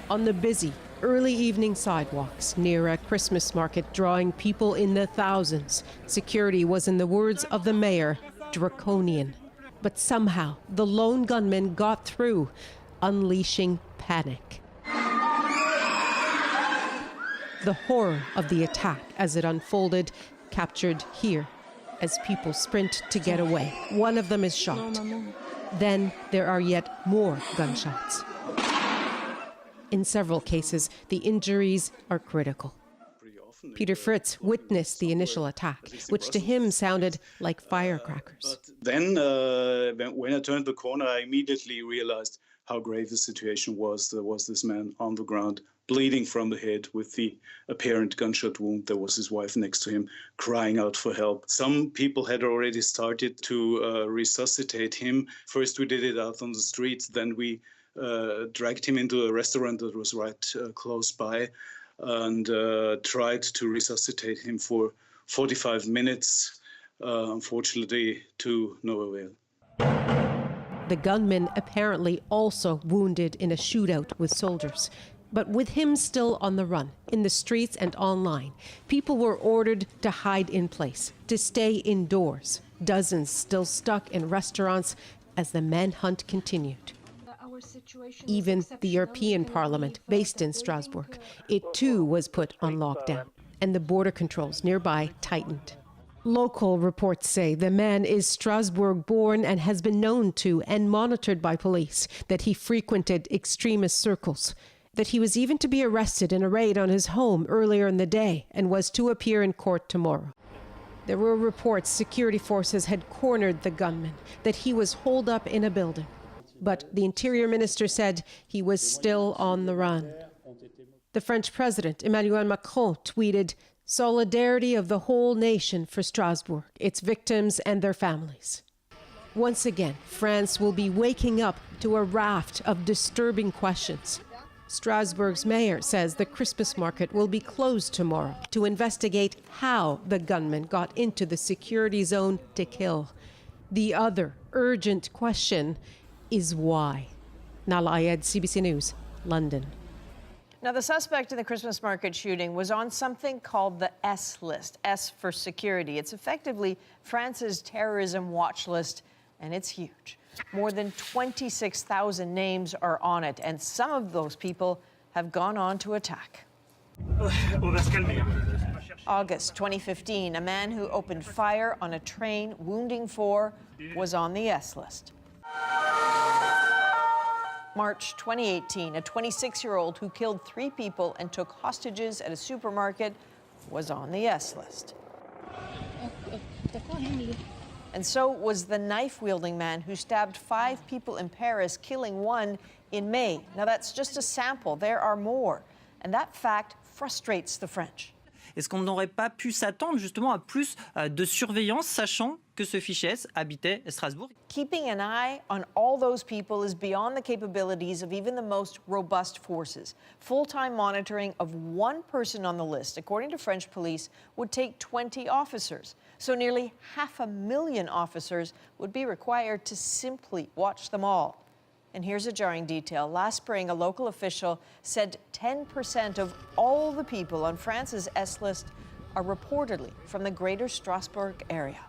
On the busy, early evening sidewalks near a Christmas market drawing people in the thousands, security was, in the words of the mayor, draconian. But somehow, the lone gunman got through, unleashing panic. The horror of the attack as it unfolded, captured here as people sprint to get away. One of them is shot. Then there are yet more gunshots. In several cases, the injuries are critical. Peter Fritz witnessed the initial attack, which to him sounded like firecrackers. But then, when I turned the corner, I immediately realized how grave the situation was. There was this man on the ground, bleeding from the head with the apparent gunshot wound. There was his wife next to him, crying out for help. Some people had already started to resuscitate him. First, we did it out on the streets. Then we dragged him into a restaurant that was right close by and tried to resuscitate him for 45 minutes, unfortunately to no avail. The gunman apparently also wounded in a shootout with soldiers. But with him still on the run, in the streets and online, people were ordered to hide in place, to stay indoors. Dozens still stuck in restaurants as the manhunt continued. Even the European Parliament, based in Strasbourg, it too was put on lockdown, and the border controls nearby tightened. Local reports say the man is Strasbourg-born and has been known to and monitored by police, that he frequented extremist circles, that he was even to be arrested in a raid on his home earlier in the day and was to appear in court tomorrow. There were reports security forces had cornered the gunman, that he was holed up in a building. But the Interior Minister said he was still on the run. The French President, Emmanuel Macron, tweeted, "Solidarity of the whole nation for Strasbourg, its victims and their families." Once again, France will be waking up to a raft of disturbing questions. Strasbourg's mayor says the Christmas market will be closed tomorrow to investigate how the gunman got into the security zone to kill. The other urgent question is why. Nala Ayed, CBC News, London. Now, the suspect in the Christmas market shooting was on something called the S list, S for security. It's effectively France's terrorism watch list, and it's huge. More than 26,000 names are on it, and some of those people have gone on to attack. August 2015, a man who opened fire on a train, wounding 4, was on the S list. March 2018, a 26-year-old who killed 3 people and took hostages at a supermarket was on the S list. And so was the knife-wielding man who stabbed 5 people in Paris, killing 1 in May. Now, that's just a sample. There are more. And that fact frustrates the French. Est-ce qu'on n'aurait pas pu s'attendre justement à plus de surveillance, sachant que ce fichier S habitait Strasbourg? Keeping an eye on all those people is beyond the capabilities of even the most robust forces. Full-time monitoring of 1 person on the list, according to French police, would take 20 officers. So nearly 500,000 officers would be required to simply watch them all. And here's a jarring detail. Last spring, a local official said 10% of all the people on France's S list are reportedly from the greater Strasbourg area.